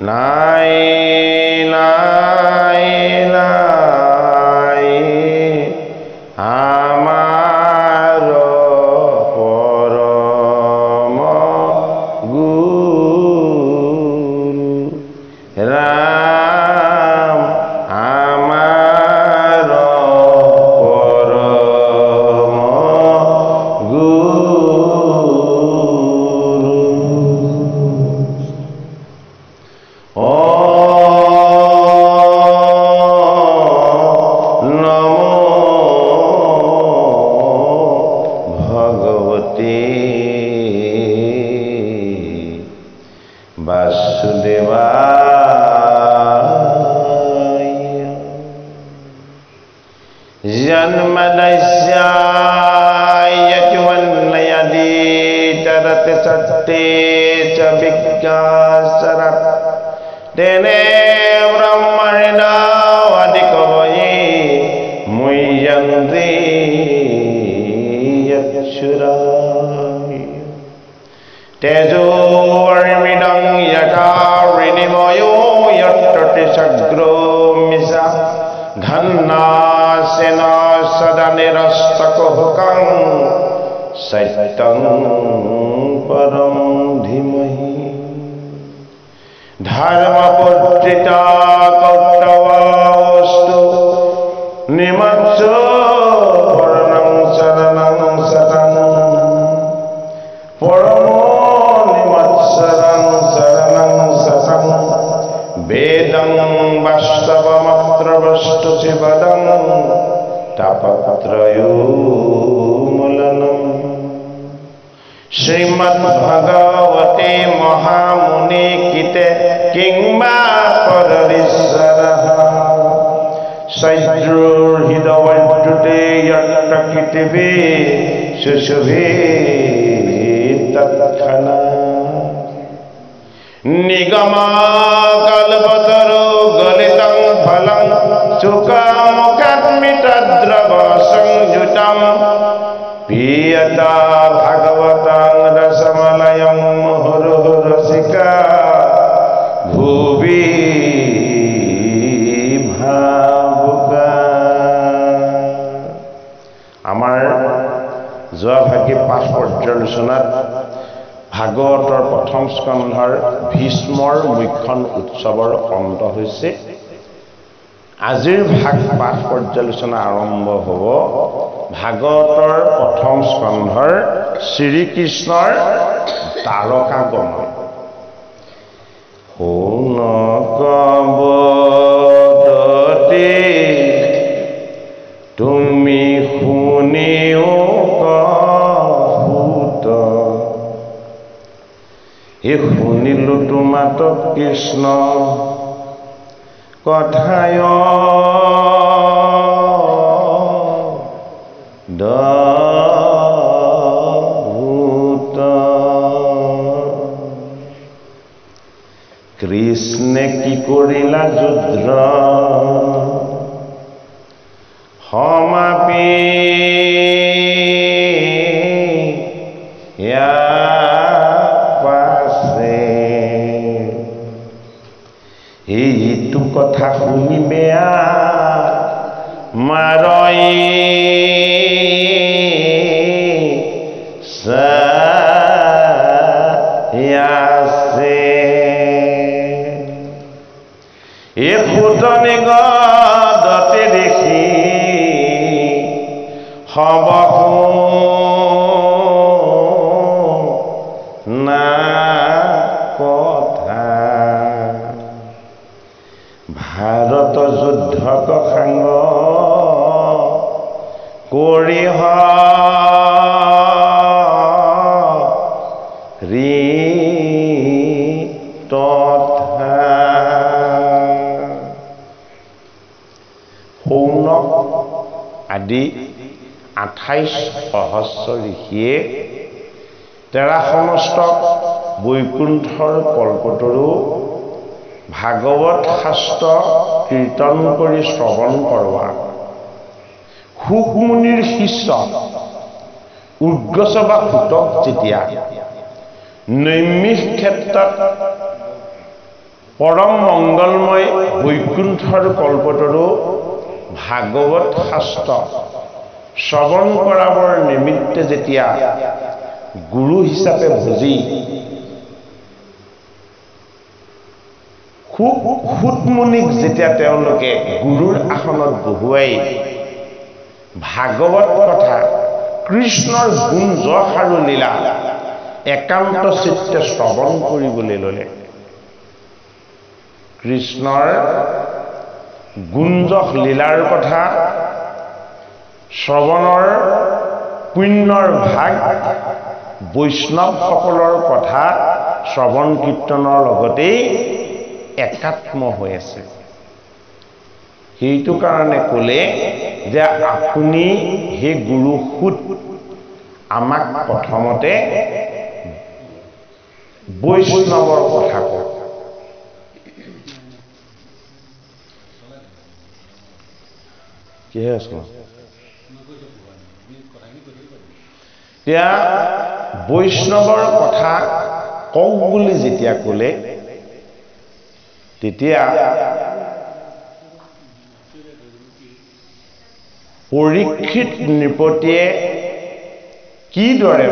নাই নাই নাই আমাৰ পৰম গুৰু ৰাম আমাৰ পৰম গুৰু ভাগৱতৰ প্ৰথম স্কন্ধৰ ভীষ্মৰ মুখ্য উৎসৱৰ অন্ত হৈছে আজিৰ ভাগ পাঠ পৰ্যালোচনা আৰম্ভ হ'ব ভাগৱতৰ প্ৰথম স্কন্ধৰ শ্ৰীকৃষ্ণৰ তাৰকা গমন শুনকবদতে তুমি শুনিও শুনিলো তোমাত কৃষ্ণ কথায় দভূত কৃষ্ণে কি কৰিলা যুদ্ধ সমাপি এইটো কথা শুনি বেয়া মাৰই আছে এই ফুটনি গদতে দেখি হব না ভাৰত যুদ্ধক সাংগ কৰি তথা সৌনক আদি 28 সহস্ৰ ঋষিয়ে তেৰা সমস্তক বৈকুণ্ঠৰ কল্পতৰু ভাগৱত শাস্ত্ৰ কীৰ্তন কৰি শ্ৰৱণ কৰোৱা শুকমুনিৰ শিষ্য উগ্ৰসভা ফুটক যেতিয়া নৈমিষ ক্ষেত্ৰত পৰম মংগলময় বৈকুণ্ঠৰ কল্পতৰু ভাগৱত শাস্ত্ৰ শ্ৰৱণ কৰাবৰ নিমিত্তে যেতিয়া গুৰু হিচাপে ভজি সুতমুনিক যেতিয়া তেওঁলোকে গুৰুৰ আসনত বহুৱাই ভাগৱত কথা কৃষ্ণৰ গুণ যশ আৰু লীলা একান্ত চিত্তে শ্ৰৱণ কৰিবলৈ ল'লে। কৃষ্ণৰ গুণ যশ লীলাৰ কথা শ্ৰৱণৰ পুণ্যৰ ভাগ বৈষ্ণৱসকলৰ কথা শ্ৰৱণ কীৰ্তনৰ লগতেই একাত্ম হৈ আছে। সেইটো কাৰণে ক'লে যে আপুনি হে গুৰু সুত আমাক প্ৰথমতে বৈষ্ণৱৰ কথা কওক। কিহে আছো এতিয়া বৈষ্ণৱৰ কথা কওক বুলি যেতিয়া ক'লে তেতিয়া পৰীক্ষিত নৃপতিয়ে কিদৰে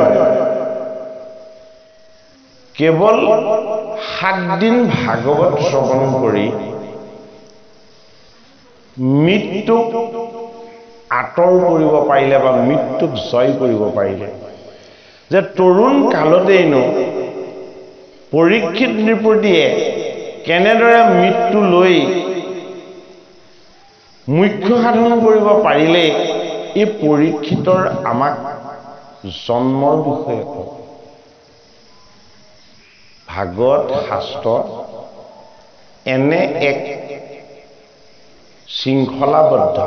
কেৱল 7 দিন ভাগৱত শ্ৰৱণ কৰি মৃত্যুক আঁতৰ কৰিব পাৰিলে বা মৃত্যুক জয় কৰিব পাৰিলে যে তৰুণ কালতেইনো পৰীক্ষিত নৃপতিয়ে কেনেদৰে মৃত্যু লৈ মুখ্য সাধন কৰিব পাৰিলে এই পৰীক্ষিতৰ আমাক জন্মৰ বিষয়ে কওক। ভাগৱত শাস্ত্ৰ এনে এক শৃংখলাবদ্ধ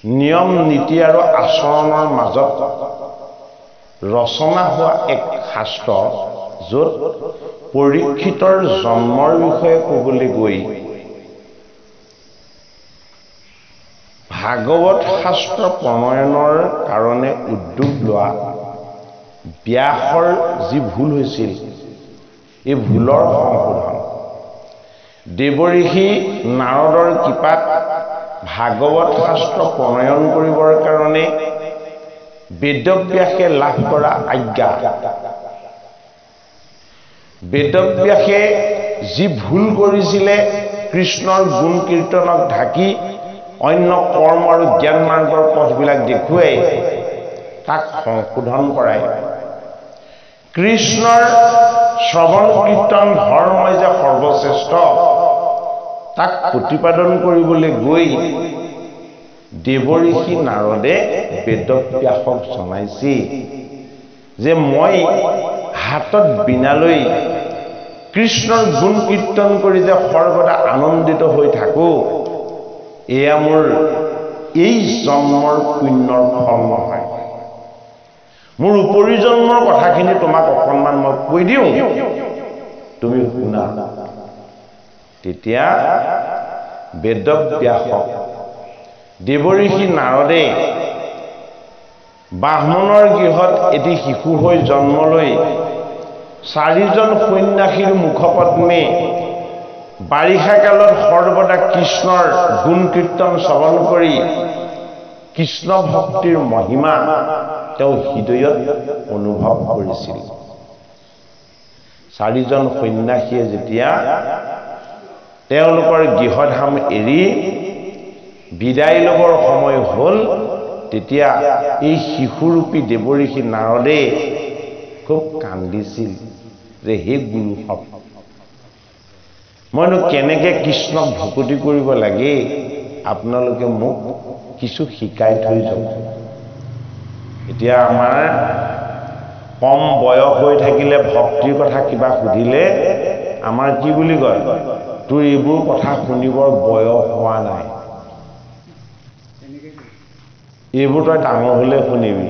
নিয়ম নীতি আৰু আচৰণৰ মাজত ৰচনা হোৱা এক শাস্ত্ৰ য'ত পৰীক্ষিতৰ জন্মৰ বিষয়ে ক'বলৈ গৈ ভাগৱত শাস্ত্ৰ প্ৰণয়নৰ কাৰণে উদ্যোগ লোৱা ব্যাসৰ যি ভুল হৈছিল এই ভুলৰ সংশোধন দেৱঋষি নাৰদৰ কৃপাত ভাগৱত শাস্ত্ৰ প্ৰণয়ন কৰিবৰ কাৰণে বেদব্যাসে লাভ কৰা আজ্ঞা বেদব্যাসে যি ভুল কৰিছিলে কৃষ্ণৰ গুণ কীৰ্তনক ঢাকি অন্য কৰ্ম আৰু জ্ঞান মাৰ্গৰ পথবিলাক দেখুৱাই তাক সংশোধন কৰাই কৃষ্ণৰ শ্ৰৱণ কীৰ্তন ধৰ্মই যে সৰ্বশ্ৰেষ্ঠ তাক প্ৰতিপাদন কৰিবলৈ গৈ দেৱঋষি নাৰদে বেদব্যাসক জনাইছে যে মই হাতত বীণালৈ কৃষ্ণৰ গুণ কীৰ্তন কৰি যে সৰ্বদা আনন্দিত হৈ থাকো এয়া মোৰ এই জন্মৰ পুণ্যৰ ফল নহয়। মোৰ উপৰি জন্মৰ কথাখিনি তোমাক অকণমান মই কৈ দিওঁ তুমি শুনা। তেতিয়া বেদব্যাসক দেৱঋষি নাৰদে ব্ৰাহ্মণৰ গৃহত এটি শিশু হৈ জন্ম লৈ 4জন সন্ন্যাসীৰ মুখপদ্মে বাৰিষা কালত সৰ্বদা কৃষ্ণৰ গুণ কীৰ্তন শ্ৰৱণ কৰি কৃষ্ণ ভক্তিৰ মহিমা তেওঁ হৃদয়ত অনুভৱ কৰিছিল। 4জন সন্ন্যাসীয়ে যেতিয়া তেওঁলোকৰ গৃহধাম এৰি বিদায় ল'বৰ সময় হ'ল তেতিয়া এই শিশুৰূপী দেৱঋষি নাৰদে খুব কান্দিছিল যে হে গুৰুসৱ মইনো কেনেকৈ কৃষ্ণক ভকতি কৰিব লাগে আপোনালোকে মোক কিছু শিকাই থৈ যাওক। এতিয়া আমাৰ কম বয়স হৈ থাকিলে ভক্তিৰ কথা কিবা সুধিলে আমাৰ কি বুলি কয় তোৰ এইবোৰ কথা শুনিবৰ বয়স হোৱা নাই, এইবোৰ তই ডাঙৰ হ'লে শুনিবি।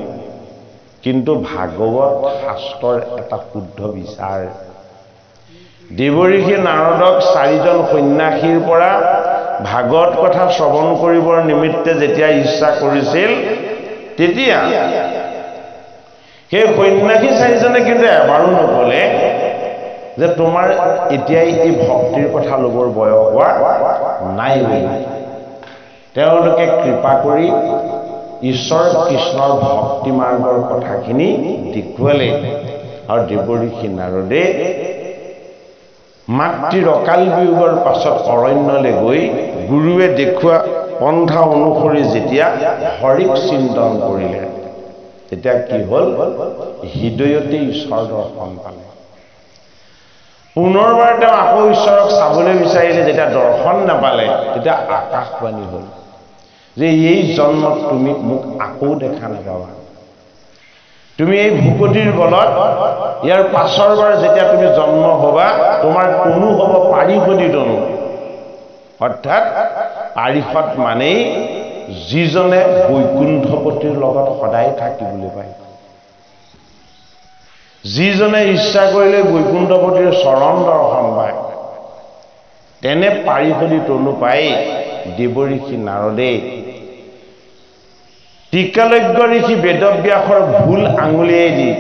কিন্তু ভাগৱত শাস্ত্ৰৰ এটা শুদ্ধ বিচাৰ দেৱঋষি নাৰদক 4জন সন্ন্যাসীৰ পৰা ভাগৱত কথা শ্ৰৱণ কৰিবৰ নিমিত্তে যেতিয়া ইচ্ছা কৰিছিল তেতিয়া সেই সন্ন্যাসী 4জনে কিন্তু এবাৰো নক'লে যে তোমাৰ এতিয়াই এই ভক্তিৰ কথা ল'বৰ বয়স হোৱা নাই বুলি তেওঁলোকে কৃপা কৰি ঈশ্বৰ কৃষ্ণৰ ভক্তি মাৰ্গৰ কথাখিনি দেখুৱালে আৰু দেৱঋষি নাৰদে মাতৃৰ অকাল বিয়োগৰ পাছত অৰণ্যলৈ গৈ গুৰুৱে দেখুওৱা পন্থা অনুসৰি যেতিয়া হৰিক চিন্তন কৰিলে তেতিয়া কি হ'ল হৃদয়তে ঈশ্বৰ দৰ্শন পালে পুনৰবাৰ তেওঁ আকৌ ঈশ্বৰক চাবলৈ বিচাৰিলে যেতিয়া দৰ্শন নাপালে তেতিয়া আকাশবাণী হ'ল যে এই জন্মত তুমি মোক আকৌ দেখা নাপাবা তুমি এই ভূপতিৰ বলত ইয়াৰ পাছৰবাৰ যেতিয়া তুমি জন্ম হবা তোমাৰ কোনো হ'ব পাৰিষদী তনু অৰ্থাৎ পাৰিষদ মানেই যিজনে বৈকুণ্ঠপতিৰ লগত সদায় থাকিবলৈ পায় যিজনে ইচ্ছা কৰিলে বৈকুণ্ঠপতিৰ চৰণ দৰ্শন পায় তেনে পাৰিষদী তনু পাই দেৱঋষি নাৰদে টিকালজ্ঞ ঋষি বেদব্যাসৰ ভুল আঙুলিয়াই দি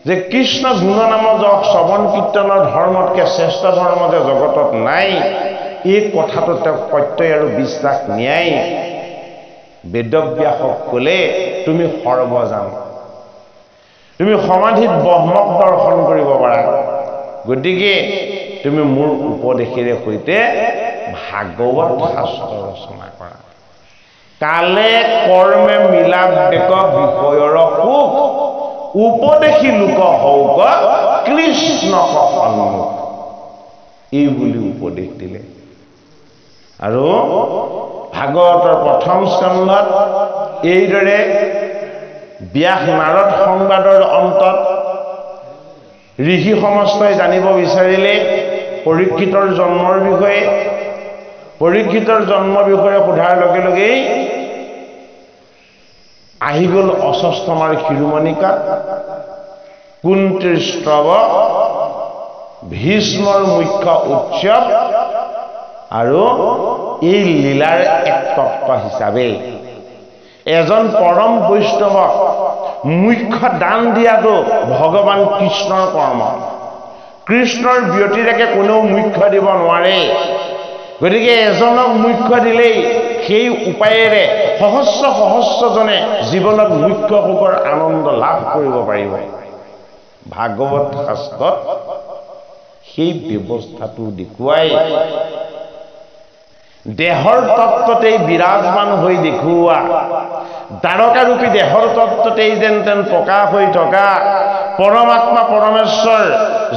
যে কৃষ্ণ গুণনাম যশ শ্ৰৱণ কীৰ্তনৰ ধৰ্মতকৈ শ্ৰেষ্ঠ ধৰ্ম যে জগতত নাই এই কথাটো তেওঁক প্ৰত্যয় আৰু বিশ্বাস ন্যায় বেদব্যাসক ক'লে তুমি সৰ্বজান তুমি সমাধিত ব্ৰহ্মক দৰ্শন কৰিব পাৰা গতিকে তুমি মোৰ উপদেশেৰে সৈতে ভাগৱত শাস্ত্ৰ ৰচনা কৰা কালে কৰ্মে মিলাপ বেক বিষয়ৰ সুখ উপদেশী লোক হওক কৃষ্ণক সন্মুখ এই বুলি উপদেশ দিলে আৰু ভাগৱতৰ প্ৰথম স্কন্ধত এইদৰে ব্যাস নাৰদ সংবাদৰ অন্তত ঋষি সমস্তই জানিব বিচাৰিলে পৰীক্ষিতৰ জন্মৰ বিষয়ে পৰীক্ষিতৰ জন্ম বিষয়ে সোধাৰ লগে লগেই আহি গ'ল অশ্বস্থামাৰ শিৰোমণিকা কুন্তীৰ স্তৱ ভীষ্মৰ মুখ্য উৎসৱ আৰু এই লীলাৰ এক তত্ত্ব হিচাপে এজন পৰম বৈষ্ণৱক মুখ্য দান দিয়াটো ভগৱান কৃষ্ণৰ কৰ্ম কৃষ্ণৰ ব্যতিৰেকে কোনেও মুখ্য দিব নোৱাৰে গতিকে এজনক মুখ্য দিলেই সেই উপায়েৰে সহস্ৰ সহস্ৰজনে জীৱনত মুখ্য সুখৰ আনন্দ লাভ কৰিব পাৰিব ভাগৱত শাস্ত্ৰত সেই ব্যৱস্থাটো দেখুৱাই দেহৰ তত্ত্বতেই বিৰাজমান হৈ দেখুওৱা দ্বাৰকাৰূপী দেহৰ তত্ত্বতেই যেন তেন প্ৰকাশ হৈ থকা পৰমাত্মা পৰমেশ্বৰ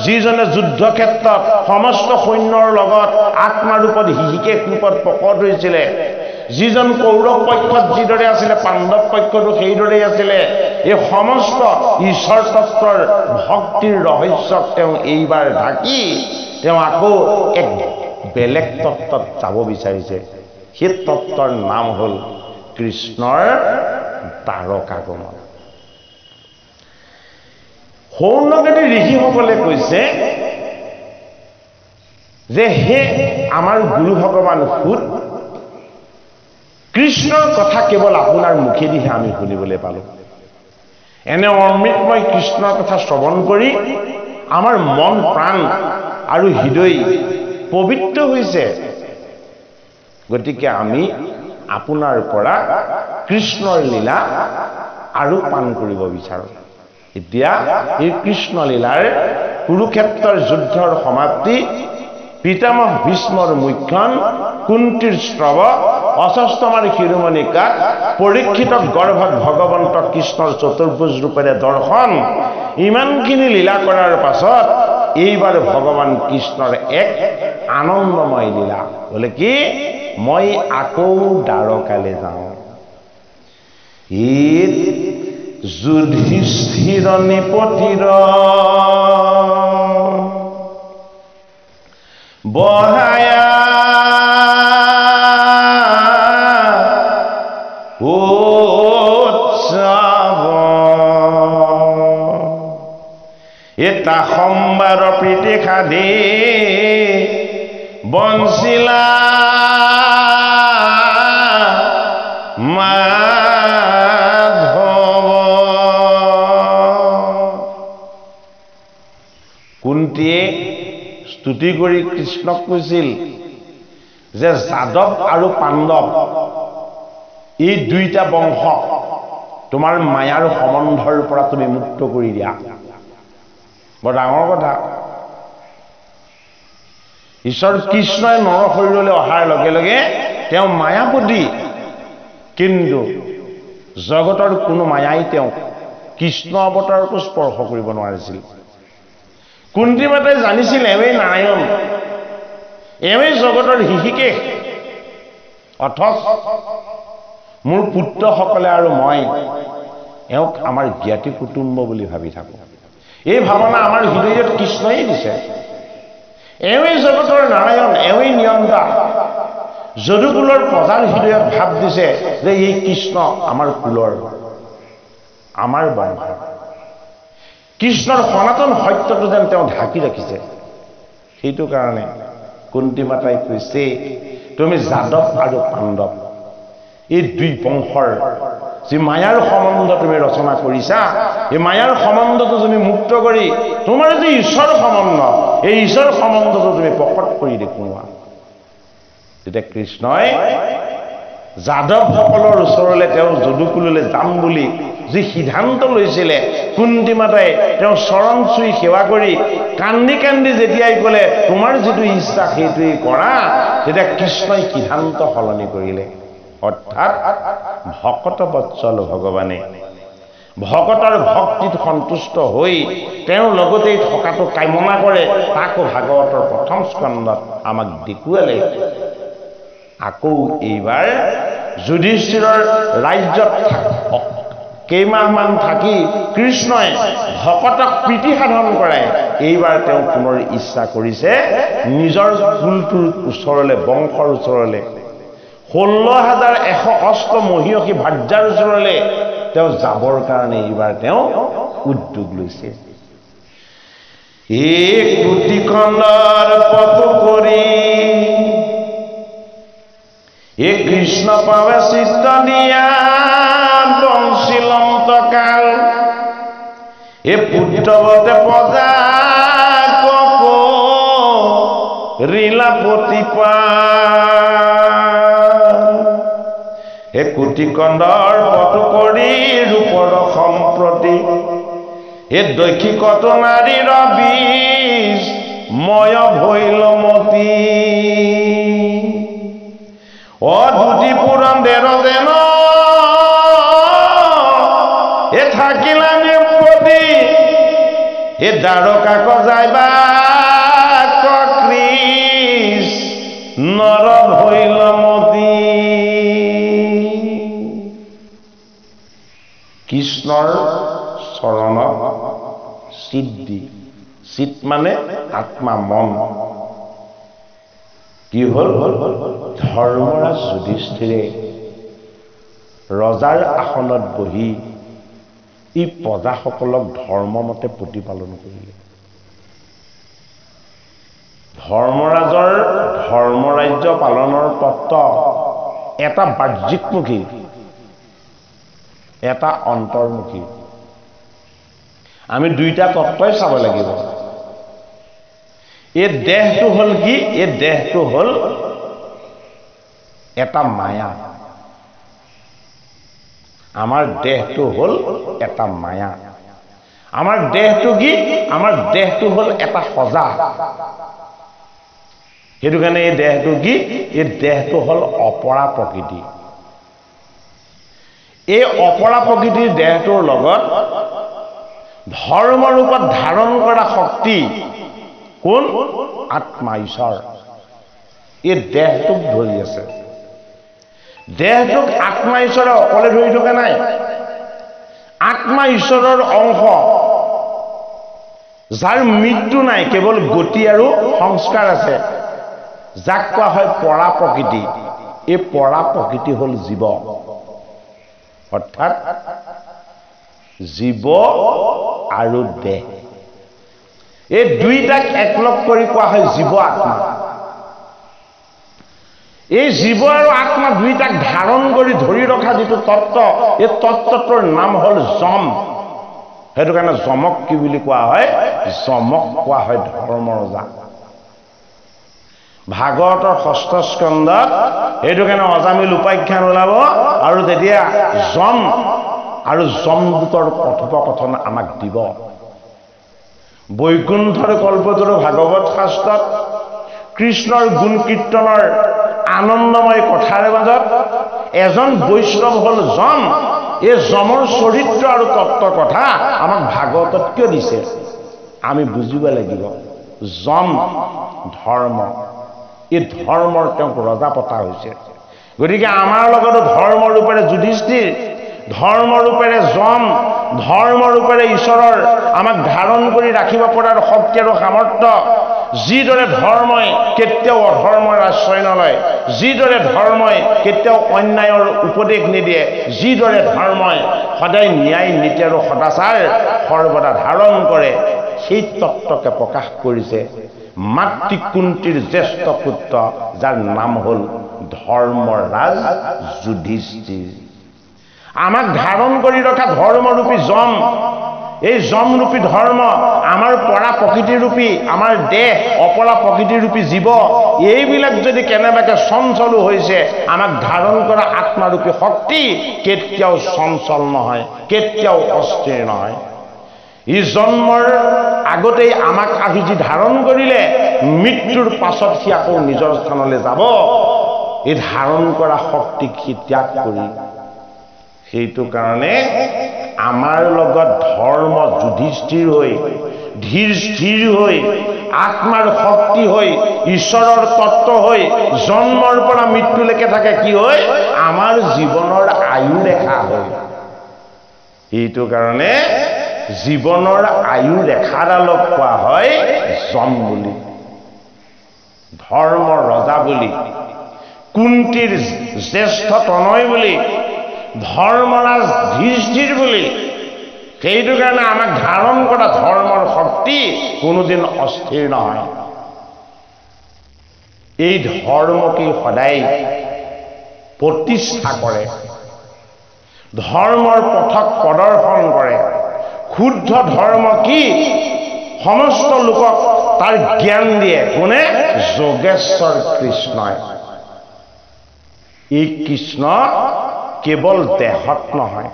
যিজনে যুদ্ধক্ষেত্ৰত সমস্ত সৈন্যৰ লগত আত্মাৰূপত হিহিকেশ ৰূপত প্ৰকট হৈছিলে যিজন কৌৰৱ পক্ষত যিদৰে আছিলে পাণ্ডৱ পক্ষতো সেইদৰেই আছিলে এই সমস্ত ঈশ্বৰ তত্ত্বৰ ভক্তিৰ ৰহস্যক তেওঁ এইবাৰ ঢাকি তেওঁ আকৌ এক বেলেগ তত্ত্বত যাব বিচাৰিছে সেই তত্ত্বৰ নাম হ'ল কৃষ্ণৰ দ্বাৰকাগমন সৌনকাদি ঋষিসকলে কৈছে যে হে আমাৰ গুৰু ভগৱান সুত কৃষ্ণৰ কথা কেৱল আপোনাৰ মুখেদিহে আমি শুনিবলৈ পালো এনে অমৃতময় কৃষ্ণৰ কথা শ্ৰৱণ কৰি আমাৰ মন প্ৰাণ আৰু হৃদয় পবিত্ৰ হৈছে গতিকে আমি আপোনাৰ পৰা কৃষ্ণৰ লীলা আৰু পান কৰিব বিচাৰো এতিয়া এই কৃষ্ণ লীলাৰ কুৰুক্ষেত্ৰৰ যুদ্ধৰ সমাপ্তি পিতামহ ভীষ্মৰ মুখ্যন কুন্তীৰ স্তৱ অশ্বস্থামাৰ শিৰোমণিকাত পৰীক্ষিতক গৰ্ভত ভগৱন্ত কৃষ্ণৰ চতুৰ্ভুজ ৰূপেৰে দৰ্শন ইমানখিনি লীলা কৰাৰ পাছত এইবাৰ ভগৱান কৃষ্ণৰ এক আনন্দময় লীলা বোলে কি মই আকৌ দ্বাৰকালৈ যাওঁ ঈদ যুধিষ্ঠিৰ নিপতিৰ বহায়া উৎসৱ এটা সম্বাৰ প্ৰীতি খাধি বঞ্চিলা কুন্তীয়ে স্তুতি কৰি কৃষ্ণক কৈছিল যে যাদৱ আৰু পাণ্ডৱ এই দুইটা বংশ তোমাৰ মায়াৰ সম্বন্ধৰ পৰা তুমি মুক্ত কৰি দিয়া। বৰ ডাঙৰ কথা। ঈশ্বৰ কৃষ্ণই নৰ শৰীৰলৈ অহাৰ লগে লগে তেওঁ মায়াপতি, কিন্তু জগতৰ কোনো মায়াই তেওঁক কৃষ্ণ অৱতাৰকো স্পৰ্শ কৰিব নোৱাৰিছিল। কুন্তি মাতাই জানিছিল এৱেই নাৰায়ণ, এৱেই জগতৰ হৃষিকেশ, অথচ মোৰ পুত্ৰসকলে আৰু মই এওঁক আমাৰ জ্ঞাতি কুটুম্ব বুলি ভাবি থাকোঁ। এই ভাৱনা আমাৰ হৃদয়ত কৃষ্ণই দিছে। এৱেই জগতৰ নাৰায়ণ, এৱেই নিয়ন্তা। যদুকুলৰ প্ৰজাৰ হৃদয়ত ভাৱ দিছে যে এই কৃষ্ণ আমাৰ কুলৰ, আমাৰ বংশ। কৃষ্ণৰ সনাতন সত্যটো যেন তেওঁ ঢাকি ৰাখিছে। সেইটো কাৰণে কুন্তি মাতাই কৈছে, তুমি যাদৱ আৰু পাণ্ডৱ এই দুই বংশৰ যি মায়াৰ সম্বন্ধ তুমি ৰচনা কৰিছা, এই মায়াৰ সম্বন্ধটো তুমি মুক্ত কৰি তোমাৰ যি ঈশ্বৰ সম্বন্ধ, এই ঈশ্বৰ সম্বন্ধটো তুমি প্ৰকট কৰি দেখুওৱা। তেতিয়া কৃষ্ণই যাদৱসকলৰ ওচৰলৈ তেওঁ যদুকুললৈ যাম বুলি যি সিদ্ধান্ত লৈছিলে, কুন্তি মাতাই তেওঁ চৰণ চুই সেৱা কৰি কান্দি কান্দি যেতিয়াই ক'লে তোমাৰ যিটো ইচ্ছা সেইটোৱেই কৰা, তেতিয়া কৃষ্ণই সিদ্ধান্ত সলনি কৰিলে। অৰ্থাৎ ভকত বৎসল ভগৱানে ভকতৰ ভক্তিত সন্তুষ্ট হৈ তেওঁৰ লগতেই থকাটো কামনা কৰে। তাকো ভাগৱতৰ প্ৰথম স্কন্ধত আমাক দেখুৱালে। আকৌ এইবাৰ যুধিষ্ঠিৰৰ ৰাজ্যত কেইমাহমান থাকি কৃষ্ণই ভকতক প্ৰীতি সাধন কৰাই এইবাৰ তেওঁ পুনৰ ইচ্ছা কৰিছে নিজৰ কুলটোৰ ওচৰলৈ, বংশৰ ওচৰলৈ, 16,100 অষ্ট মহিয়সী ভাৰ্যাৰ ওচৰলৈ তেওঁ যাবৰ কাৰণে এইবাৰ তেওঁ উদ্যোগ লৈছে। এই কোটিখণ্ডৰ পথু কৰি এই কৃষ্ণ পাৱে চিত্ত দিয়া বংশীলন্ত কাল, এ পুত্ৰৱতে পজা কক ৰীলা প্ৰতিপাল, এ কোটিকণ্ডৰ পথু কৰি ৰূপৰ সম্প্ৰতি, এ দৈক্ষিকত নাৰীৰ বীজ ময় ভৈলমতী, অদ্ভুতি পুৰণ দেৰ যেন এ থাকিলা নিপতি, এ দ্বাৰকা কজাইবা কৃষ নৰ ভৈলমতী। কৃষ্ণৰ চৰণত চিত দি, চিত মানে আত্মা, মন। কি হল? ধৰ্মৰাজ যুধিষ্ঠিৰে ৰজাৰ আসনত বহি ই প্ৰজাসকলক ধৰ্মমতে প্ৰতিপালন কৰিলে। ধৰ্মৰাজৰ ধৰ্মৰাজ্য পালনৰ তত্ত্ব এটা বাহ্যিকমুখী, এটা অন্তৰ্মুখী। আমি দুইটা তত্ত্বই চাব লাগিব। এই দেহটো হল কি? এই দেহটো হল এটা মায়া। আমাৰ দেহটো হল এটা মায়া। আমাৰ দেহটো কি? আমাৰ দেহটো হল এটা সজা। সেইটো কাৰণে এই দেহটো কি? এই দেহটো হল অপৰা প্ৰকৃতি। এই অপৰা প্ৰকৃতিৰ দেহটোৰ লগত ধৰ্ম ৰূপত ধাৰণ কৰা শক্তি কোন? আত্মা, ঈশ্বৰ। এই দেহটোক ধৰি আছে। দেহটোক আত্মা ঈশ্বৰে অকলে ধৰি থকা নাই। আত্মা ঈশ্বৰৰ অংশ, যাৰ মৃত্যু নাই, কেৱল গতি আৰু সংস্কাৰ আছে, যাক কোৱা হয় পৰা প্ৰকৃতি। এই পৰা প্ৰকৃতি হল জীৱ। অৰ্থাৎ জীৱ আৰু দেহ, এই দুইটাক একলগ কৰি কোৱা হয় জীৱ আত্মা। এই জীৱ আৰু আত্মা দুইটাক ধাৰণ কৰি ধৰি ৰখা যিটো তত্ত্ব, এই তত্ত্বটোৰ নাম হল যম। সেইটো কাৰণে যমক কি বুলি কোৱা হয়? যমক কোৱা হয় ধৰ্ম ৰজা। ভাগৱতৰ 6ষ্ঠ স্কন্ধত এইটো কাৰণে অজামিল উপাখ্যান ওলাব আৰু তেতিয়া যম আৰু যমদূতৰ কথোপকথন আমাক দিব। বৈকুণ্ঠৰ কল্পতৰু ভাগৱত শাস্ত্ৰত কৃষ্ণৰ গুণ কীৰ্তনৰ আনন্দময় কথাৰ মাজত এজন বৈষ্ণৱ হ'ল যম। এই যমৰ চৰিত্ৰ আৰু তত্ত্ব কথা আমাক ভাগৱতত কিয় দিছে আমি বুজিব লাগিব। যম ধৰ্ম, এই ধৰ্মৰ তেওঁক ৰজা পতা হৈছে। গতিকে আমাৰ লগতো ধৰ্মৰূপেৰে যুধিষ্ঠিৰ, ধৰ্মৰূপেৰে যম, ধৰ্মৰূপেৰে ঈশ্বৰৰ আমাক ধাৰণ কৰি ৰাখিব পৰাৰ শক্তি আৰু সামৰ্থ্য। যিদৰে ধৰ্মই কেতিয়াও অধৰ্মৰ আশ্ৰয় নলয়, যিদৰে ধৰ্মই কেতিয়াও অন্যায়ৰ উপদেশ নিদিয়ে, যিদৰে ধৰ্মই সদায় ন্যায় নীতি আৰু সদাচাৰ সৰ্বদা ধাৰণ কৰে, সেই তত্ত্বকে প্ৰকাশ কৰিছে মাতৃ কুন্তীৰ জ্যেষ্ঠ পুত্ৰ, যাৰ নাম হ'ল ধৰ্মৰাজ যুধিষ্ঠিৰ। আমাক ধাৰণ কৰি ৰখা ধৰ্মৰূপী যম, এই যমৰূপী ধৰ্ম আমাৰ পৰা প্ৰকৃতিৰূপী আমাৰ দেহ, অপৰা প্ৰকৃতিৰূপী জীৱ, এইবিলাক যদি কেনেবাকে চঞ্চলো হৈছে, আমাক ধাৰণ কৰা আত্মাৰূপী শক্তি কেতিয়াও চঞ্চল নহয়, কেতিয়াও অস্থিৰ নহয়। ই জন্মৰ আগতেই আমাক আহি যি ধাৰণ কৰিলে, মৃত্যুৰ পাছত সি আকৌ নিজৰ স্থানলৈ যাব। এই ধাৰণ কৰা শক্তিক সি ত্যাগ কৰি, সেইটো কাৰণে আমাৰ লগত ধৰ্ম যুধিষ্ঠিৰ হৈ, ধীৰ স্থিৰ হৈ, আত্মাৰ শক্তি হৈ, ঈশ্বৰৰ তত্ত্ব হৈ, জন্মৰ পৰা মৃত্যুলৈকে থাকে কি হয়, আমাৰ জীৱনৰ আয়ু ৰেখা হয়। সেইটো কাৰণে জীৱনৰ আয়ু ৰেখাডালক কোৱা হয় যম বুলি, ধৰ্ম ৰজা বুলি, কুন্তীৰ জ্যেষ্ঠ তনয় বুলি, ধৰ্মৰাজ ধীৰ বুলি। সেইটো কাৰণে আমাক ধাৰণ কৰা ধৰ্মৰ শক্তি কোনোদিন অস্থিৰ নহয়। এই ধৰ্মকে সদায় প্ৰতিষ্ঠা কৰে, ধৰ্মৰ পথক প্ৰদৰ্শন কৰে। শুদ্ধ ধৰ্ম কি সমস্ত লোকক তাৰ জ্ঞান দিয়ে কোনে? যোগেশ্বৰ কৃষ্ণই। এই কৃষ্ণ কেৱল দেহত নহয়,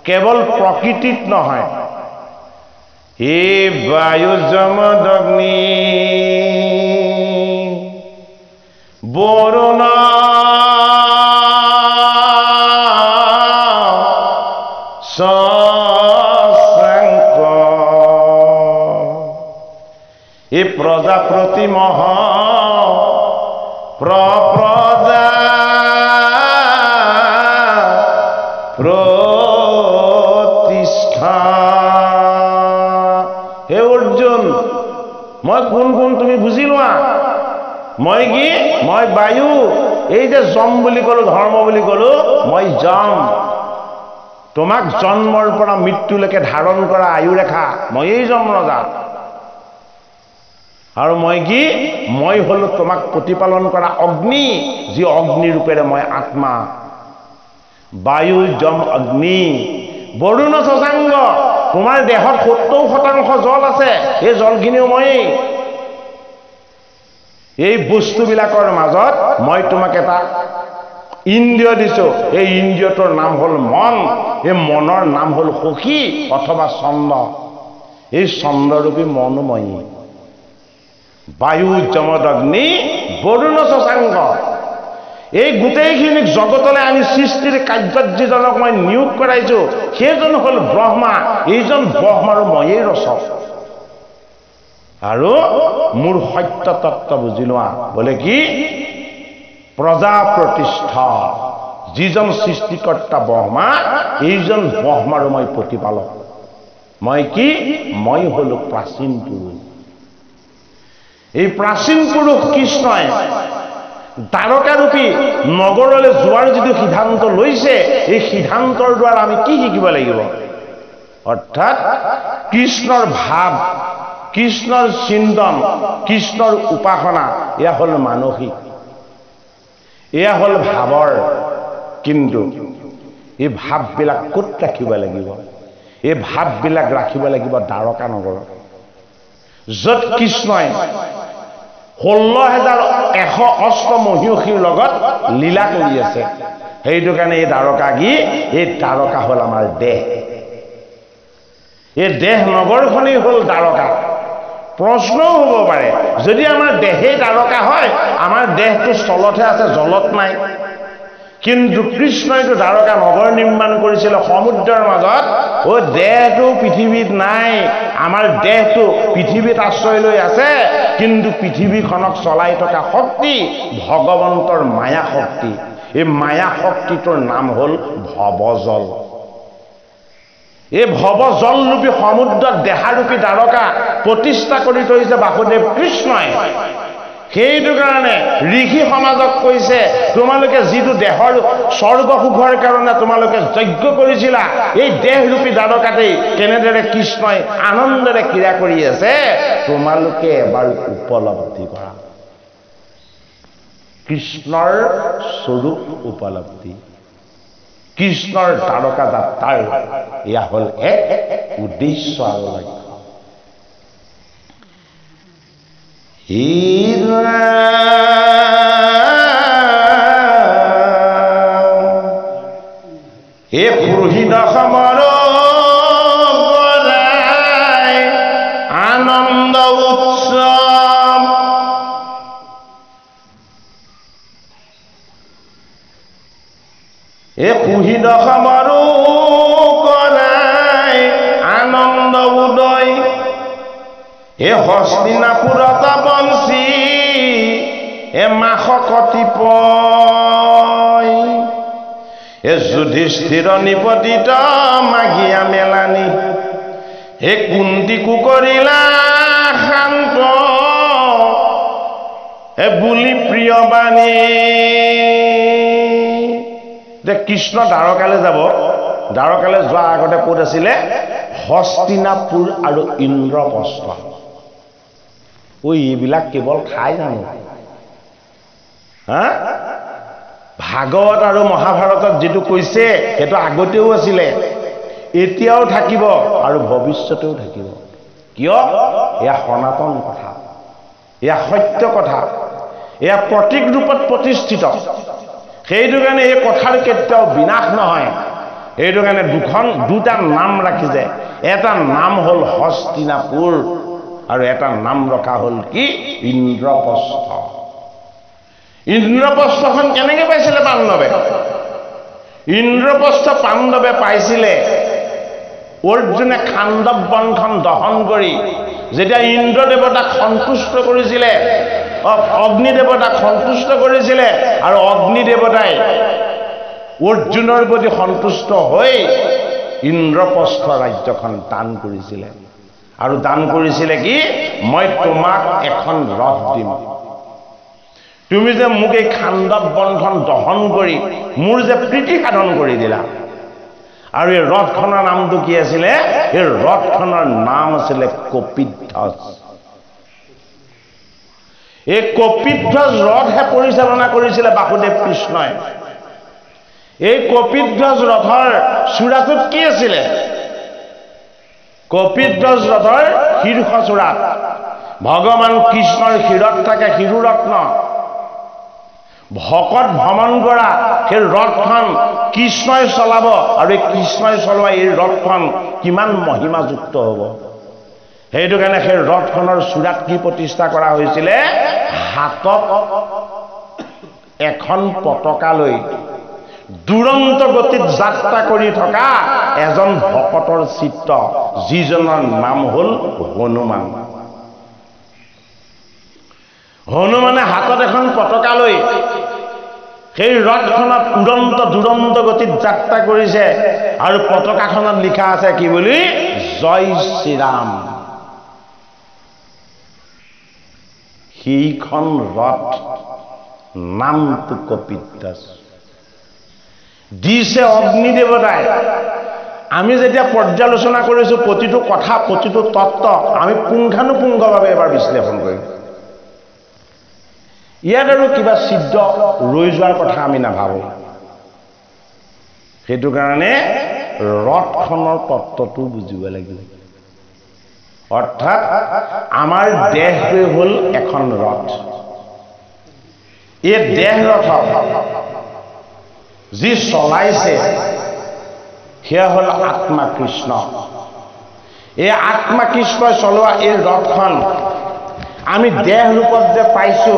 কেৱল প্ৰকৃতিত নহয়, এই বায়ু যমদগ্নি বৰুণ শশাঙ্ক এই প্ৰজাপতি মহ প্ৰজা প্ৰতিষ্ঠা। হে অৰ্জুন, মই কোন কোন তুমি বুজি লোৱা। মই কি? মই বায়ু। এই যে যম বুলি কলো, ধৰ্ম বুলি কলো, মই যম। তোমাক জন্মৰ পৰা মৃত্যুলৈকে ধাৰণ কৰা আয়ু ৰেখা, ময়েই যম ৰজা। আৰু মই কি? মই হলো তোমাক প্ৰতিপালন কৰা অগ্নি, যি অগ্নি ৰূপেৰে মই আত্মা। বায়ু যম অগ্নি বৰুণ শশাঙ্ক। তোমাৰ দেহত 70% জল আছে, এই জলখিনিও ময়েই। এই বস্তুবিলাকৰ মাজত মই তোমাক এটা ইন্দ্ৰিয় দিছো, এই ইন্দ্ৰিয়টোৰ নাম হ'ল মন, এই মনৰ নাম হ'ল সখী অথবা চন্দ্ৰ। এই চন্দ্ৰৰূপী মনোময়ী। বায়ু যমদগ্নি বৰুণ শশাঙ্ক, এই গোটেইখিনিক জগতলৈ আনি সৃষ্টিৰ কাৰ্যত যিজনক মই নিয়োগ কৰাইছো, সেইজন হ'ল ব্ৰহ্মা। এইজন ব্ৰহ্মাৰো ময়েই ৰচক। আৰু মোৰ সত্য তত্ত্ব বুজি লোৱা, বোলে কি? প্ৰজা প্ৰতিষ্ঠা, যিজন সৃষ্টিকৰ্তা ব্ৰহ্মা, এইজন ব্ৰহ্মাৰো মই প্ৰতিপালক। মই কি? মই হলো প্ৰাচীন পুৰুষ। এই প্ৰাচীন পুৰুষ কৃষ্ণই দ্বাৰকাৰূপী নগৰলৈ যোৱাৰ যিটো সিদ্ধান্ত লৈছে, এই সিদ্ধান্তৰ দ্বাৰা আমি কি শিকিব লাগিব? অৰ্থাৎ কৃষ্ণৰ ভাৱ, কৃষ্ণৰ চিন্তন, কৃষ্ণৰ উপাসনা, এয়া হ'ল মানসিক, এয়া হ'ল ভাৱৰ। কিন্তু এই ভাৱবিলাক ক'ত ৰাখিব লাগিব? এই ভাৱবিলাক ৰাখিব লাগিব দ্বাৰকা নগৰত, য'ত কৃষ্ণই 16,100 অষ্টমহিষীৰ লগত লীলা কৰি আছে। সেইটো কাৰণে এই দ্বাৰকা কি? এই দ্বাৰকা হ'ল আমাৰ দেহ। এই দেহ নগৰখনেই হ'ল দ্বাৰকা। প্ৰশ্নও হ'ব পাৰে, যদি আমাৰ দেহেই দ্বাৰকা হয়, আমাৰ দেহটো স্থলতহে আছে, জলত নাই। কিন্তু কৃষ্ণইতো দ্বাৰকা নগৰ নিৰ্মাণ কৰিছিলে সমুদ্ৰৰ মাজত। দেহটো পৃথিৱীত নাই, আমাৰ দেহটো পৃথিৱীত আশ্ৰয় লৈ আছে, কিন্তু পৃথিৱীখনক চলাই থকা শক্তি ভগৱন্তৰ মায়া শক্তি। এই মায়া শক্তিটোৰ নাম হ'ল ভৱজল। এই ভৱজল ৰূপী সমুদ্ৰত দেহাৰূপী দ্বাৰকা প্ৰতিষ্ঠা কৰি থৈছে বাসুদেৱ কৃষ্ণই। সেইটো কাৰণে ঋষি সমাজক কৈছে, তোমালোকে যিটো দেহৰ স্বৰ্গ সুখৰ কাৰণে তোমালোকে যজ্ঞ কৰিছিলা, এই দেহৰূপী দ্বাৰকাতেই কেনেদৰে কৃষ্ণই আনন্দেৰে ক্ৰীড়া কৰি আছে, তোমালোকে এবাৰ উপলব্ধি কৰা। কৃষ্ণৰ স্বৰূপ উপলব্ধি, কৃষ্ণৰ দ্বাৰকা যাত্ৰাৰ এয়া হ'ল এক উদ্দেশ্য আৰু লক্ষ্য। এ পুৰোহিত সমৰ আনন্দ উৎসৱ, এ পুৰোহিত সমৰ আনন্দ উদয়, এ হস্তিনাপুৰত বংশী, এ মাস কতিপয়, এ যুধিষ্ঠিৰ নিপতিত মাঘিয়া মেলানি, হে কুন্তীকো কৰিলা শান্ত, হে বুলি প্ৰিয় বাণী। যে কৃষ্ণ দ্বাৰকালৈ যাব, দ্বাৰকালৈ যোৱাৰ আগতে ক'ত আছিলে? হস্তিনাপুৰ আৰু ইন্দ্ৰপ্ৰস্থ। এইবিলাক কেৱল খাই জানো? ভাগৱত আৰু মহাভাৰতত যিটো কৈছে সেইটো আগতেও আছিলে, এতিয়াও থাকিব আৰু ভৱিষ্যতেও থাকিব। কিয়? এয়া সনাতন কথা, এয়া সত্য কথা, এয়া প্ৰতীক ৰূপত প্ৰতিষ্ঠিত। সেইটো কাৰণে এই কথাৰ কেতিয়াও বিনাশ নহয়। এইটো কাৰণে দুটা নাম ৰাখিছে, এটা নাম হ'ল হস্তিনাপুৰ আৰু এটা নাম ৰখা হ'ল কি? ইন্দ্ৰপ্ৰস্থ। ইন্দ্ৰপ্ৰস্থখন কেনেকৈ পাইছিলে পাণ্ডৱে? ইন্দ্ৰপ্ৰস্থ পাণ্ডৱে পাইছিলে অৰ্জুনে খাণ্ডৱ বনখন দহন কৰি যেতিয়া ইন্দ্ৰ দেৱতাক সন্তুষ্ট কৰিছিলে, অগ্নি দেৱতাক সন্তুষ্ট কৰিছিলে, আৰু অগ্নি দেৱতাই অৰ্জুনৰ প্ৰতি সন্তুষ্ট হৈ ইন্দ্ৰপ্ৰস্থ ৰাজ্যখন দান কৰিছিলে। আৰু দান কৰিছিলে কি? মই তোমাক এখন ৰথ দিম, তুমি যে মোক এই খাণ্ডৱ বনখন দহন কৰি মোৰ যে প্ৰীতি সাধন কৰি দিলা। আৰু এই ৰথখনৰ নামটো কি আছিলে? এই ৰথখনৰ নাম আছিলে কপিধ্বজ। এই কপিধ্বজ ৰথহে পৰিচালনা কৰিছিলে বাসুদেৱ কৃষ্ণই। এই কপিধ্বজ ৰথৰ চূড়াটোত কি আছিলে? কপিধ্বজ ৰথৰ শীৰ্ষ চূড়াত ভগৱান কৃষ্ণৰ শিৰত থাকে শিৰোৰত্ন। ভকত ভ্ৰমণ কৰা সেই ৰথখন কৃষ্ণই চলাব, আৰু এই কৃষ্ণই চলোৱা এই ৰথখন কিমান মহিমাযুক্ত হ'ব। সেইটো কাৰণে সেই ৰথখনৰ চূড়াত কি প্ৰতিষ্ঠা কৰা হৈছিলে? হাতত এখন পতাকা লৈ দুৰন্ত গতিত যাত্ৰা কৰি থকা এজন ভকতৰ চিত্ৰ, যিজনৰ নাম হ'ল হনুমান। হনুমানে হাতত এখন পতাকা লৈ সেই ৰথখনত দুৰন্ত গতিত যাত্ৰা কৰিছে, আৰু পতাকাখনত লিখা আছে কি বুলি? জয় শ্ৰীৰাম। সেইখন ৰথ নামটো কপিধ্বজ দিছে অগ্নি দেৱতাই। আমি যেতিয়া পৰ্যালোচনা কৰিছো প্ৰতিটো কথা, প্ৰতিটো তত্ত্ব আমি পুংখানুপুংখভাৱে এবাৰ বিশ্লেষণ কৰিম। ইয়াত আৰু কিবা ছিদ্ৰ ৰৈ যোৱাৰ কথা আমি নাভাবোঁ। সেইটো কাৰণে ৰথখনৰ তত্ত্বটো বুজিব লাগিব। অৰ্থাৎ আমাৰ দেহটোৱে হ'ল এখন ৰথ। এই দেহ ৰথক যি চলাইছে সেয়া হ'ল আত্মা কৃষ্ণ। এই আত্মা কৃষ্ণই চলোৱা এই ৰথখন আমি দেহ ৰূপত যে পাইছো,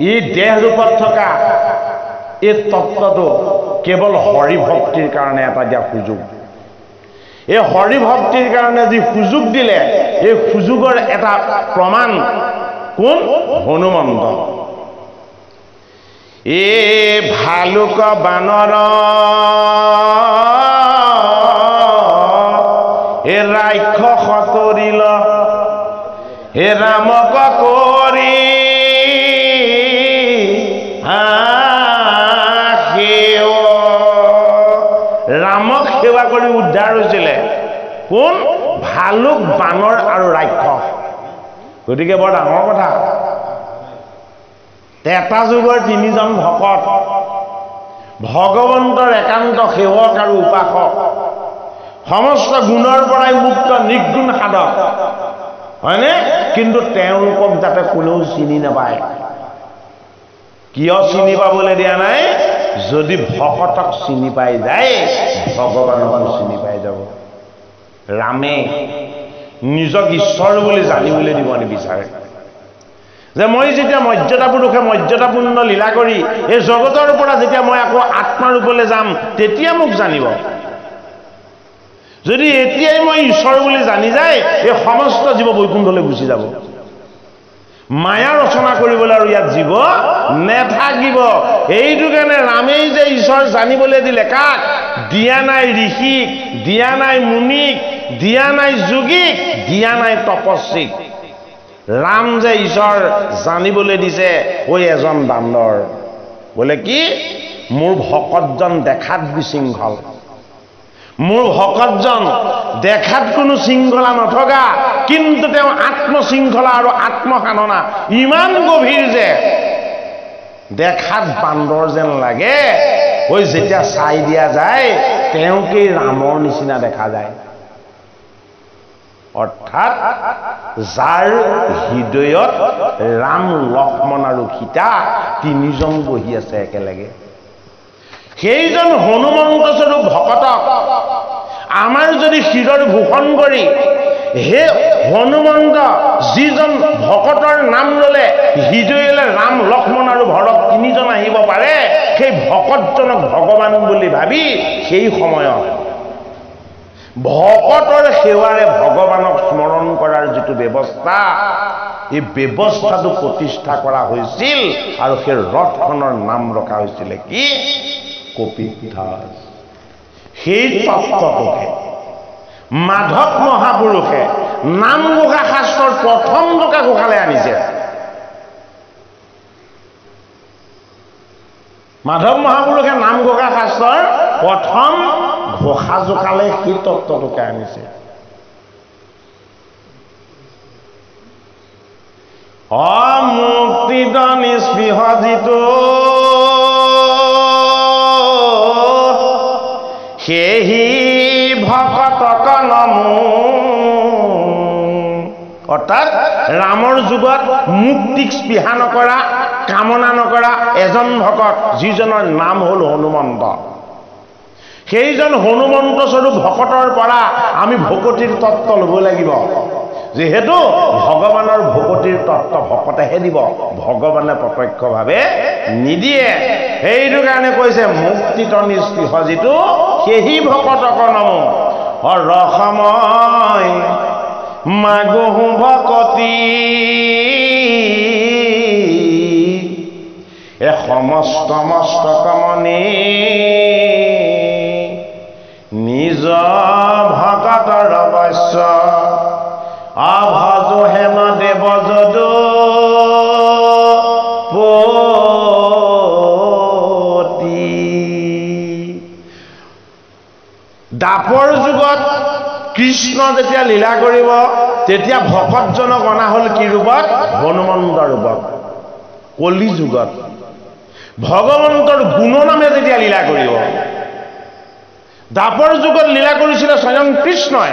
এই দেহ ৰূপত থকা এই তত্ত্বটো কেৱল হৰি ভক্তিৰ কাৰণে এটা দিয়া সুযোগ। এই হৰি ভক্তিৰ কাৰণে যি সুযোগ দিলে, এই সুযোগৰ এটা প্ৰমাণ কোন? হনুমন্ত। এই ভালুক বানৰ এ ৰাক্ষস তৰিল, হে ৰামক কৰি ৰামক সেৱা কৰি উদ্ধাৰ হৈছিলে কোন? ভালুক, বানৰ আৰু ৰাক্ষস। গতিকে বৰ ডাঙৰ কথা। এটা যুগৰ তিনিজন ভকত, ভগৱন্তৰ একান্ত সেৱক আৰু উপাসক, সমস্ত গুণৰ পৰাই মুক্ত নিৰ্গুণ সাধক, হয়নে? কিন্তু তেওঁলোকক যাতে কোনেও চিনি নাপায়। কিয় চিনি পাবলৈ দিয়া নাই? যদি ভকতক চিনি পাই যায়, ভগৱানকো চিনি পাই যাব। ৰামে নিজক ঈশ্বৰ বুলি জানিবলৈ দিব নিবিচাৰে। যে মই যেতিয়া মৰ্যাদা পুৰুষে মৰ্যাদাপূৰ্ণ লীলা কৰি এই জগতৰ পৰা যেতিয়া মই আকৌ আত্মাৰূপলৈ যাম, তেতিয়া মোক জানিব। যদি এতিয়াই মই ঈশ্বৰ বুলি জানি যায়, এই সমস্ত জীৱ বৈকুণ্ঠলৈ গুচি যাব। মায়া ৰচনা কৰিবলৈ আৰু ইয়াত জীৱ নেথাকিব। এইটো কাৰণে ৰামেই যে ঈশ্বৰ জানিবলৈ দিলে কাক? দিয়া নাই ঋষিক, দিয়া নাই মুনিক, দিয়া নাই যোগীক, দিয়া নাই তপস্বীক। ৰাম যে ঈশ্বৰ জানিবলৈ দিছে ঐ এজন বান্দৰ। বোলে কি? মোৰ ভকতজন দেখাত বিশৃংখল, মোৰ ভকতজন দেখাত কোনো শৃংখলা নথকা, কিন্তু তেওঁ আত্মশৃংখলা আৰু আত্মসাধনা ইমান গভীৰ যে দেখাত বান্দৰ যেন লাগে। ঐ যেতিয়া চাই দিয়া যায় তেওঁকেই ৰামৰ নিচিনা দেখা যায়। অৰ্থাৎ যাৰ হৃদয়ত ৰাম, লক্ষ্মণ আৰু সীতা তিনিজন বহি আছে একেলগে, সেইজন হনুমন্ত স্বৰূপ ভকতক আমাৰ যদি শিৰৰ ভূষণ কৰি হে হনুমন্ত যিজন ভকতৰ নাম ললে হৃদয়লৈ ৰাম, লক্ষ্মণ আৰু ভৰত তিনিজন আহিব পাৰে, সেই ভকতজনক ভগৱান বুলি ভাবি সেই সময়ত ভকতৰ সেৱাৰে ভগৱানক স্মৰণ কৰাৰ যিটো ব্যৱস্থা, এই ব্যৱস্থাটো প্ৰতিষ্ঠা কৰা হৈছিল। আৰু সেই ৰথখনৰ নাম ৰখা হৈছিলে কি? কপিধ্বজ। সেই তত্ত্বটোকে মাধৱ মহাপুৰুষে নামঘোষা শাস্ত্ৰৰ প্ৰথম জোকা ঘোষালৈ আনিছে। মাধৱ মহাপুৰুষে নামঘোষা শাস্ত্ৰৰ প্ৰথম ঘোষা জোকালে সেই তত্ত্বটোকে আনিছে। অমুক্তিত নিস্পৃহ যিটো সেহি ভকতক নমো। অৰ্থাৎ ৰামৰ যুগত মুক্তিক স্পৃহা নকৰা, কামনা নকৰা এজন ভকত, যিজনৰ নাম হ'ল হনুমন্ত। সেইজন হনুমন্ত স্বৰূপ ভকতৰ পৰা আমি ভকতিৰ তত্ত্ব ল'ব লাগিব। যিহেতু ভগৱানৰ ভকতিৰ তত্ত্ব ভকতেহে দিব, ভগৱানে প্ৰত্যক্ষভাৱে নিদিয়ে। সেইটো কাৰণে কৈছে মুক্তিত নিস্পৃহ যিটো সেহি ভকতক নমো। ৰসময় মাগহু ভকতি এ সমস্ত মস্তক মণি নিজ ভকতৰ বশ্য অভজ হেম দেৱ যদু পতি। দাপৰ যুগত কৃষ্ণ যেতিয়া লীলা কৰিব, তেতিয়া ভকতজনক অনা হ'ল কি ৰূপত? হনুমন্ত ৰূপত। কলি যুগত ভগৱন্তৰ গুণনামে যেতিয়া লীলা কৰিব, দাপৰ যুগত লীলা কৰিছিলে স্বয়ং কৃষ্ণই,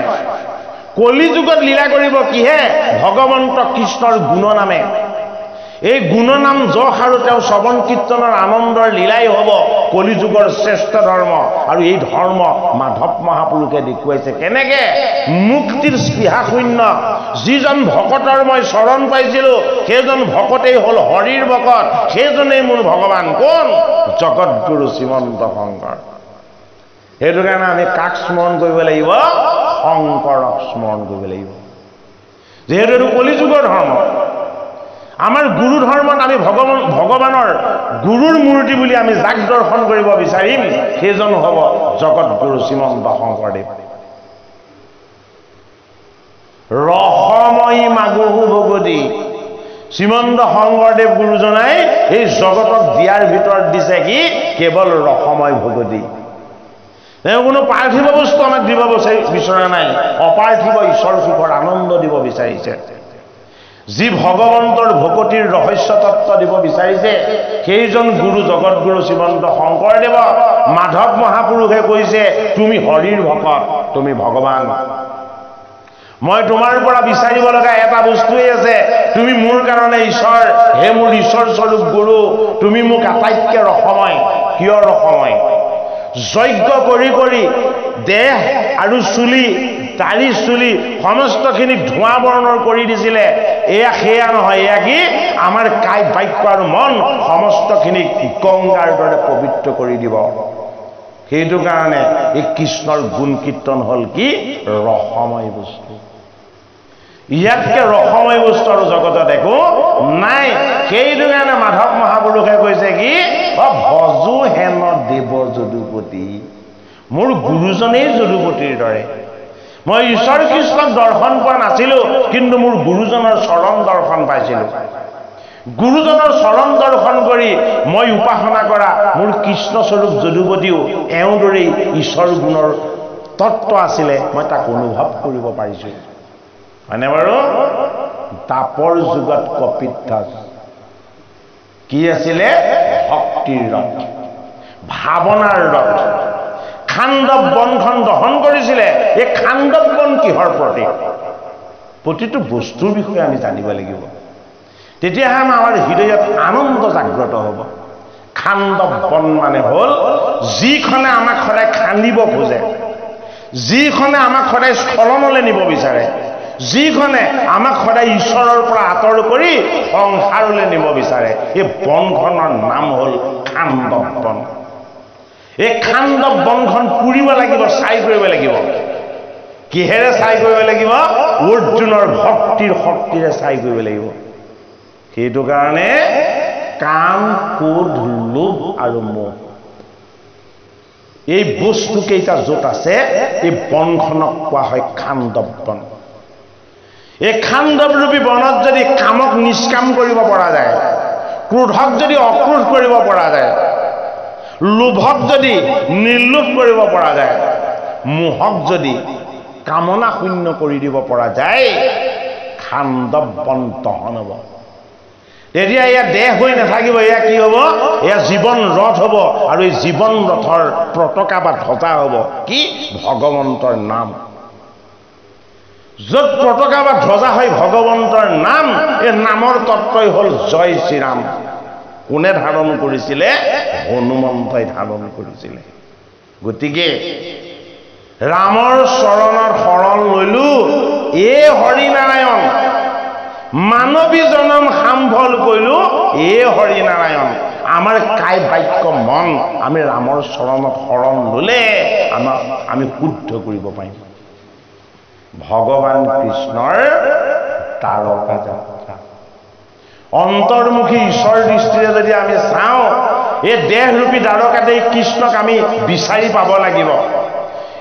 কলি যুগত লীলা কৰিব কিহে? ভগৱন্ত কৃষ্ণৰ গুণনামে। এই গুণনাম যশ আৰু তেওঁ শ্ৰৱণ কীৰ্তনৰ আনন্দৰ লীলাই হ'ব কলিযুগৰ শ্ৰেষ্ঠ ধৰ্ম। আৰু এই ধৰ্ম মাধৱ মহাপুৰুষে দেখুৱাইছে কেনেকে মুক্তিৰ স্পৃহা শূন্য যিজন ভকতৰ মই চৰণ পাইছিলোঁ সেইজন ভকতেই হ'ল হৰিৰ ভকত, সেইজনেই মোৰ ভগৱান। কোন? জগতগুৰু শ্ৰীমন্ত শংকৰ। সেইটো কাৰণে আমি কাক স্মৰণ কৰিব লাগিব? শংকৰক স্মৰণ কৰিব লাগিব, যিহেতু এইটো কলিযুগৰ ধৰ্ম। আমাৰ গুৰু ধৰ্মত আমি ভগৱানৰ গুৰুৰ মূৰ্তি বুলি আমি যাক দৰ্শন কৰিব বিচাৰিম সেইজন হ'ব জগতগুৰু শ্ৰীমন্ত শংকৰদেৱ। ৰসময়ী মাগুহু ভগতি শ্ৰীমন্ত শংকৰদেৱ গুৰুজনাই এই জগতক দিয়াৰ ভিতৰত দিছে কি? কেৱল ৰসময় ভগতি। তেওঁ কোনো পাৰ্থিৱ বস্তু আমাক দিব বিচৰা নাই, অপাৰ্থিৱ ঈশ্বৰ সুখৰ আনন্দ দিব বিচাৰিছে। যি ভগৱন্তৰ ভকতিৰ ৰহস্য তত্ত্ব দিব বিচাৰিছে সেইজন গুৰু জগতগুৰু শ্ৰীমন্ত শংকৰদেৱক মাধৱ মহাপুৰুষে কৈছে তুমি হৰিৰ ভকত, তুমি ভগৱান। মই তোমাৰ পৰা বিচাৰিব লগা এটা বস্তুৱেই আছে, তুমি মোৰ কাৰণে ঈশ্বৰ। হে মোৰ ঈশ্বৰ স্বৰূপ গুৰু, তুমি মোক আটাইতকৈ ৰসময়। কিয় ৰসময়? যজ্ঞ কৰি কৰি দেহ আৰু চুলি দাড়ি চুলি সমস্তখিনিক ধোঁৱা বৰ্ণৰ কৰি দিছিলে। এয়া সেয়া নহয়, এয়া কি? আমাৰ কায় বাক্য আৰু মন সমস্তখিনিক গংগাৰ দৰে পবিত্ৰ কৰি দিব। সেইটো কাৰণে এই কৃষ্ণৰ গুণ কীৰ্তন হ'ল কি? ৰসময় বস্তু। ইয়াতকে ৰসময় বস্তু আৰু জগতত একো নাই। সেইটো কাৰণে মাধৱ মহাপুৰুষে কৈছে কি? ভজো হেন দেৱ যদুপতি, মোৰ গুৰুজনেই যদুপতিৰ দৰে। মই ঈশ্বৰ কৃষ্ণক দৰ্শন পোৱা নাছিলোঁ, কিন্তু মোৰ গুৰুজনৰ চৰণ দৰ্শন পাইছিলোঁ। গুৰুজনৰ চৰণ দৰ্শন কৰি মই উপাসনা কৰা মোৰ কৃষ্ণস্বৰূপ যদুপতিও এওঁৰ দৰেই ঈশ্বৰ গুণৰ তত্ত্ব আছিলে, মই তাক অনুভৱ কৰিব পাৰিছোঁ। হয়নে বাৰু? দাপৰ যুগত কপিধ্বজ কি আছিলে? ভক্তিৰ ৰথ, ভাৱনাৰ ৰথ। খাণ্ডৱ বনখন দহন কৰিছিলে। এই খাণ্ডৱ বন কিহৰ প্ৰতীক? প্ৰতিটো বস্তুৰ বিষয়ে আমি জানিব লাগিব, তেতিয়াহে আমাৰ হৃদয়ত আনন্দ জাগ্ৰত হ'ব। খাণ্ডৱ বন মানে হ'ল যিখনে আমাক সদায় খান্দিব খোজে, যিখনে আমাক সদায় স্খলনলৈ নিব বিচাৰে, যিখনে আমাক সদায় ঈশ্বৰৰ পৰা আঁতৰ কৰি সংসাৰলৈ নিব বিচাৰে। এই বনখনৰ নাম হ'ল খাণ্ডৱ বন। এই খাণ্ডৱ বনখন পুৰিব লাগিব, ছাই কৰিব লাগিব। কিহেৰে ছাই কৰিব লাগিব? অৰ্জুনৰ ভক্তিৰ শক্তিৰে ছাই কৰিব লাগিব। সেইটো কাৰণে কাম, ক্ৰোধ, লোভ আৰু মোহ এই বস্তুকেইটা য'ত আছে এই বনখনক কোৱা হয় খাণ্ডৱ বন। এই খাণ্ডৱৰূপী বনত যদি কামক নিষ্কাম কৰিব পৰা যায়, ক্ৰোধক যদি অক্ৰোধ কৰিব পৰা যায়, লোভক যদি নিৰ্লোভ কৰিব পৰা যায়, মোহক যদি কামনা শূন্য কৰি দিব পৰা যায়, খাণ্ডৱ বন দহন হ'ব। তেতিয়া এয়া দেহ হৈ নাথাকিব, এয়া কি হ'ব? এয়া জীৱন ৰথ হ'ব। আৰু এই জীৱন ৰথৰ পতাকা বা ধ্বজা হ'ব কি? ভগৱন্তৰ নাম। য'ত পতাকা বা ধ্বজা হয় ভগৱন্তৰ নাম, এই নামৰ তত্ত্বই হ'ল জয় শ্ৰীৰাম। কোনে ধাৰণ কৰিছিলে? হনুমন্তই ধাৰণ কৰিছিলে। গতিকে ৰামৰ চৰণৰ শৰণ লৈলো, এ হৰিনাৰায়ণ। মানৱী জনম সাম্ভল কৰিলো, এ হৰিনাৰায়ণ। আমাৰ কায় বাক্য মন আমি ৰামৰ চৰণত শৰণ ল'লে আমি শুদ্ধ কৰিব পাৰিম। ভগৱান কৃষ্ণৰ তাৰকা যাত্ৰা অন্তৰ্মুখী ঈশ্বৰ দৃষ্টিৰে যদি আমি চাওঁ, এই দেহৰূপী দ্বাৰকাতেই কৃষ্ণক আমি বিচাৰি পাব লাগিব।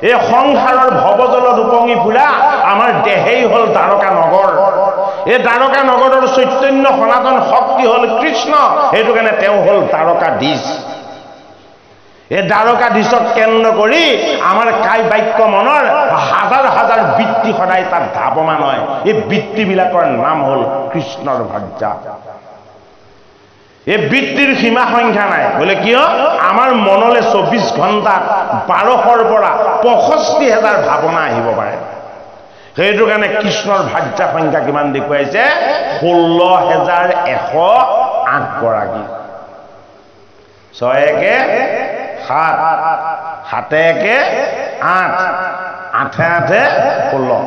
এই সংসাৰৰ ভৱজলত উপঙি ফুৰা আমাৰ দেহেই হ'ল দ্বাৰকা নগৰ। এই দ্বাৰকা নগৰৰ চৈতন্য সনাতন শক্তি হ'ল কৃষ্ণ। সেইটো কাৰণে তেওঁ হ'ল দ্বাৰকাধীশ। এই দ্বাৰকাধীশক কেন্দ্ৰ কৰি আমাৰ কায় বাক্য মনৰ হাজাৰ হাজাৰ বৃত্তি সদায় তাত ধাৱমান হয়। এই বৃত্তিবিলাকৰ নাম হ'ল কৃষ্ণৰ ভজা। এই বৃত্তিৰ সীমা সংখ্যা নাই। বোলে কিয়? আমাৰ মনলৈ 24 ঘণ্টাত 1200ৰ পৰা 65,000 ভাৱনা আহিব পাৰে। সেইটো কাৰণে কৃষ্ণৰ ভাৰ্যা সংখ্যা কিমান দেখুৱাইছে 16,108 গৰাকী 6 একে 7 7 একে 8 8 8 16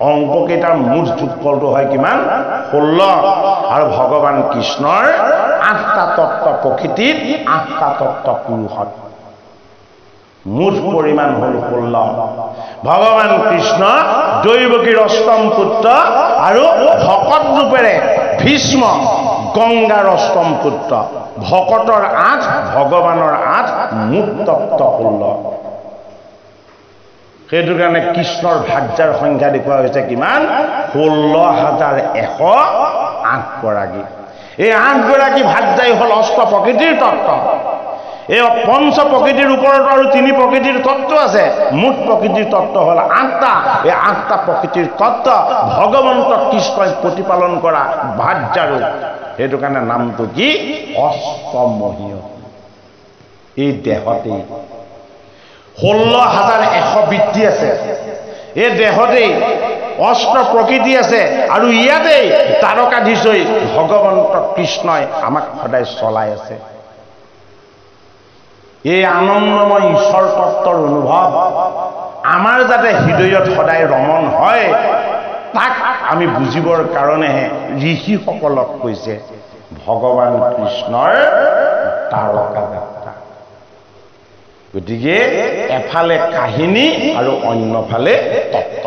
অংক কেইটাৰ মুঠ যোগফলটো হয় কিমান 16 আৰু ভগৱান কৃষ্ণৰ 8টা তত্ত্ব প্ৰকৃতিত 8টা তত্ত্ব পুৰুষত মুঠ পৰিমাণ হল 16 ভগৱান কৃষ্ণ দৈৱকীৰ অষ্টম পুত্ৰ আৰু ভকত ৰূপেৰে ভীষ্ম গংগাৰ অষ্টম পুত্ৰ ভকতৰ 8 ভগৱানৰ 8 মুঠ তত্ত্ব 16 সেইটো কাৰণে কৃষ্ণৰ ভাৰ্যাৰ সংখ্যা দেখুওৱা হৈছে কিমান 16,108 গৰাকী এই 8 গৰাকী ভাৰ্যাই হল অষ্ট প্ৰকৃতিৰ তত্ত্ব এই পঞ্চ প্ৰকৃতিৰ ওপৰত আৰু 3 প্ৰকৃতিৰ তত্ত্ব আছে মুঠ প্ৰকৃতিৰ তত্ত্ব হল 8টা এই 8টা প্ৰকৃতিৰ তত্ত্ব ভগৱন্ত কৃষ্ণই প্ৰতিপালন কৰা ভাৰ্যাৰো সেইটো কাৰণে নামটো কি অষ্টমহীয় এই দেহতেই 16,100 বৃত্তি আছে এই দেহতেই অষ্ট প্ৰকৃতি আছে আৰু ইয়াতেই তাৰকাধীশ হৈ ভগৱন্ত কৃষ্ণই আমাক সদায় চলাই আছে এই আনন্দময় ঈশ্বৰ তত্ত্বৰ অনুভৱ আমাৰ যাতে হৃদয়ত সদায় ৰমণ হয় তাক আমি বুজিবৰ কাৰণেহে ঋষিসকলক কৈছে ভগৱান কৃষ্ণৰ তাৰকা যাত্ৰা গতিকে এফালে কাহিনী আৰু অন্যফালে তত্ত্ব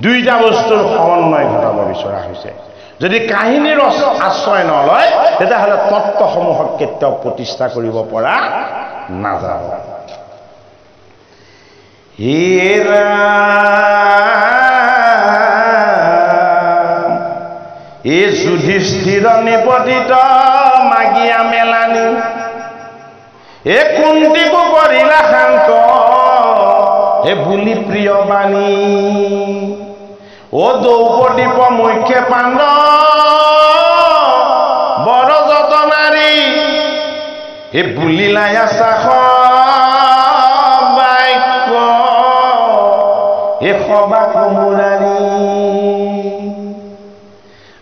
দুইটা বস্তুৰ সমন্বয় ঘটাব বিচৰা হৈছে যদি কাহিনীৰ আশ্ৰয় নলয় তেতিয়াহ'লে তত্ত্বসমূহক কেতিয়াও প্ৰতিষ্ঠা কৰিব পৰা নাযাব হে ৰাম এ যুধিষ্ঠিৰ নিপতিত মাগিয়া মেলানি এ কুন্তিকো কৰিলা শান্ত হে বুলি প্ৰিয় বাণী ও দ্ৰৌপদীপ মুখ্যে পাণ্ডৱ বৰ যতনাৰী হে বুলিলাই আছা বাক্য হে সবা কুমুৰাৰী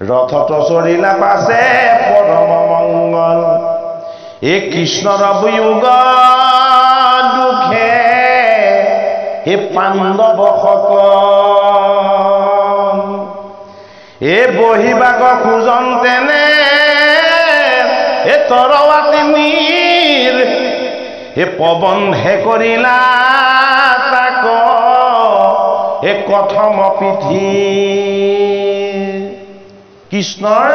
ৰথত চৰিলা পাছে পৰম মংগল এ কৃষ্ণৰ বিয়োগ দুখে হে পাণ্ডৱ সকল এ বহিবাগ খোজন তেনে এ তৰৱাতি নীৰ এ পৱন হে কৰিলা তাক এ কথম পিঠি কৃষ্ণৰ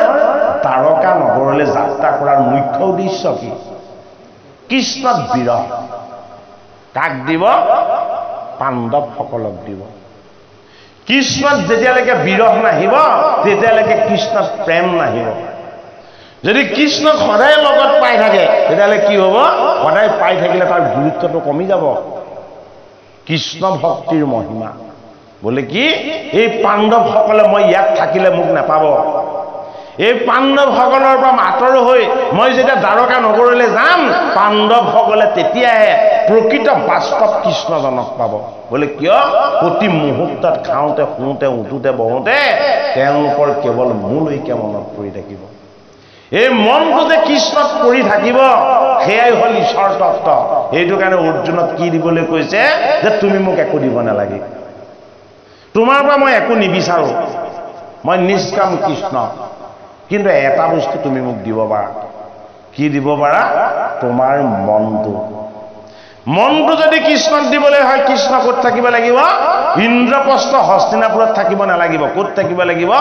তাৰকা নগৰলৈ যাত্ৰা কৰাৰ মুখ্য উদ্দেশ্য কি কৃষ্ণত বিৰহ কাক দিব পাণ্ডৱসকলক দিব কৃষ্ণত যেতিয়ালৈকে বিৰহ নাহিব তেতিয়ালৈকে কৃষ্ণত প্ৰেম নাহিব যদি কৃষ্ণক সদায় লগত পাই থাকে তেতিয়াহ'লে কি হ'ব সদায় পাই থাকিলে তাৰ গুৰুত্বটো কমি যাব কৃষ্ণ ভক্তিৰ মহিমা বোলে কি এই পাণ্ডৱসকলে মই ইয়াত থাকিলে মোক নাপাব এই পাণ্ডৱসকলৰ পৰা আঁতৰ হৈ মই যেতিয়া দ্বাৰকা নগৰলৈ যাম পাণ্ডৱসকলে তেতিয়াহে প্ৰকৃত বাস্তৱ কৃষ্ণজনক পাব বোলে কিয় প্ৰতি মুহূৰ্তত খাওঁতে শুওঁতে উঠোতে বহোঁতে তেওঁলোকৰ কেৱল মোলৈকে মনত পৰি থাকিব এই মনটো যে কৃষ্ণত পৰি থাকিব সেয়াই হ'ল ঈশ্বৰ তত্ত্ব সেইটো কাৰণে অৰ্জুনক কি দিবলৈ কৈছে যে তুমি মোক একো দিব নালাগে তোমাৰ পৰা মই একো নিবিচাৰোঁ মই নিষ্কাম কৃষ্ণ কিন্তু এটা বস্তু তুমি মোক দিব পাৰা কি দিব পাৰা তোমাৰ মনটো যদি কৃষ্ণক দিবলৈ হয় কৃষ্ণ ক'ত থাকিব লাগিব ইন্দ্ৰপ্ৰস্থ হস্তিনাপুৰত থাকিব নালাগিব ক'ত থাকিব লাগিব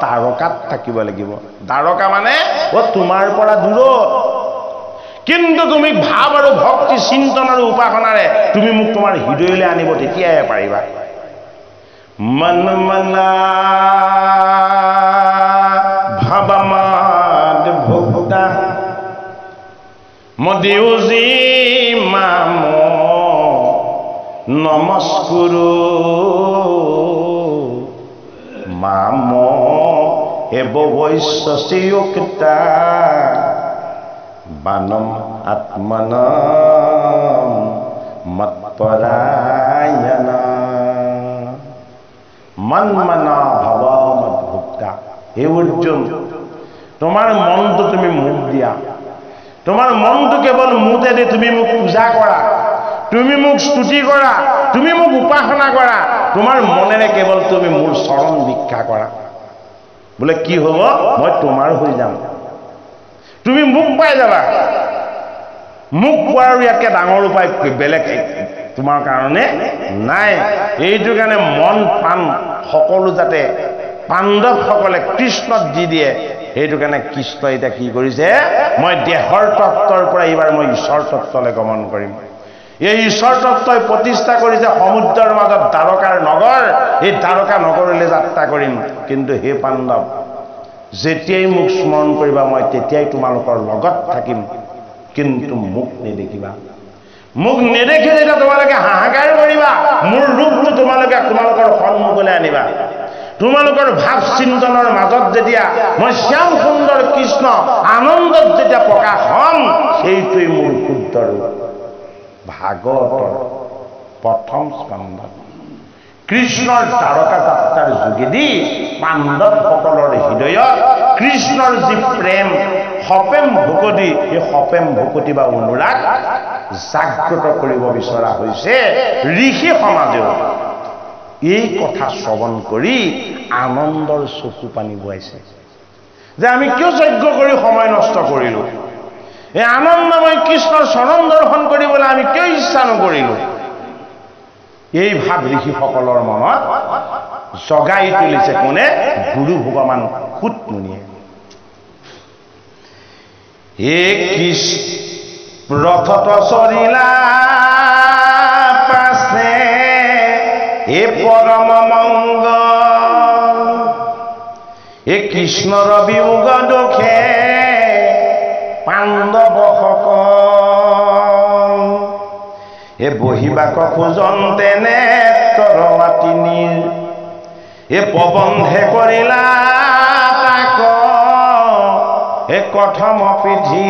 তাৰকাত থাকিব লাগিব দ্বাৰকা মানে তোমাৰ পৰা দূৰত কিন্তু তুমি ভাৱ আৰু ভক্তি চিন্তন আৰু উপাসনাৰে তুমি মোক তোমাৰ হৃদয়লৈ আনিব তেতিয়াহে পাৰিবা মন মনা ভাবামাদ ভক্তা মদিউজি মাম নমস্কুৰু মাম এব বৈশ্বচিয়ুক্তা বানম আত্মনম মৎপৰায়ণ মন্মনা ভৱ মদ্ভুক্তা। হে অৰ্জুন, তোমাৰ মনটো তুমি মোক দিয়া, তোমাৰ মনটো কেৱল মোতে দি তুমি মোক পূজা কৰা, তুমি মোক স্তুতি কৰা, তুমি মোক উপাসনা কৰা, তোমাৰ মনেৰে কেৱল তুমি মোৰ চৰণ ভিক্ষা কৰা। বোলে কি হ'ব? মই তোমাৰ হৈ যাম, তুমি মোক পাই যাবা। মোক পোৱাৰ ইয়াতকৈ ডাঙৰ উপায় বেলেগ তোমাৰ কাৰণে নাই। এইটো কাৰণে মন প্ৰাণ সকলো যাতে পাণ্ডৱসকলে কৃষ্ণক দি দিয়ে, সেইটো কাৰণে কৃষ্ণ এতিয়া কি কৰিছে? মই দেহৰ তত্ত্বৰ পৰা এইবাৰ মই ঈশ্বৰ তত্ত্বলৈ গমন কৰিম। এই ঈশ্বৰ তত্ত্বই প্ৰতিষ্ঠা কৰিছে সমুদ্ৰৰ মাজত দ্বাৰকাৰ নগৰ। এই দ্বাৰকা নগৰলৈ যাত্ৰা কৰিম। কিন্তু হে পাণ্ডৱ, যেতিয়াই মোক স্মৰণ কৰিবা মই তেতিয়াই তোমালোকৰ লগত থাকিম, কিন্তু মোক নেদেখিবা। মোক নেদেখি যেতিয়া তোমালোকে হাহাকাৰ কৰিবা, মোৰ ৰূপটো তোমালোকৰ সন্মুখলৈ আনিবা। তোমালোকৰ ভাৱ চিন্তনৰ মাজত যেতিয়া মই শ্যাম সুন্দৰ কৃষ্ণ আনন্দত যেতিয়া প্ৰকাশ হম, সেইটোৱেই মোৰ শুদ্ধ ৰূপ। ভাগৱতৰ প্ৰথম স্কন্ধত কৃষ্ণৰ দ্বাৰকা যাত্ৰাৰ যোগেদি পাণ্ডৱসকলৰ হৃদয়ত কৃষ্ণৰ যি প্ৰেম, সপেম ভকতি, এই সপেম ভকতি বা অনুৰাগ জাগ্ৰত কৰিব বিচৰা হৈছে ঋষি সমাজেও। এই কথা শ্ৰৱণ কৰি আনন্দৰ চকু পানী বৈছে যে আমি কিয় যজ্ঞ কৰি সময় নষ্ট কৰিলো? এই আনন্দময় কৃষ্ণৰ চৰণ দৰ্শন কৰিবলৈ আমি কিয় ইচ্ছা নকৰিলো? এই ভাৱ ঋষিসকলৰ মনত জগাই তুলিছে কোনে? গুৰু ভগৱান সুত মুনিয়ে। হে কৃষ্ণ ৰথত চৰিলা পাছে হে পৰম মংগল, হে কৃষ্ণৰ বিয়োগ দুখে পাণ্ডৱসকল, হে বহিবাক খোজন্তে নেত্ৰৰ মাতিনীৰ, হে প্ৰবন্ধে কৰিলা তাক হে কথম পিঠি।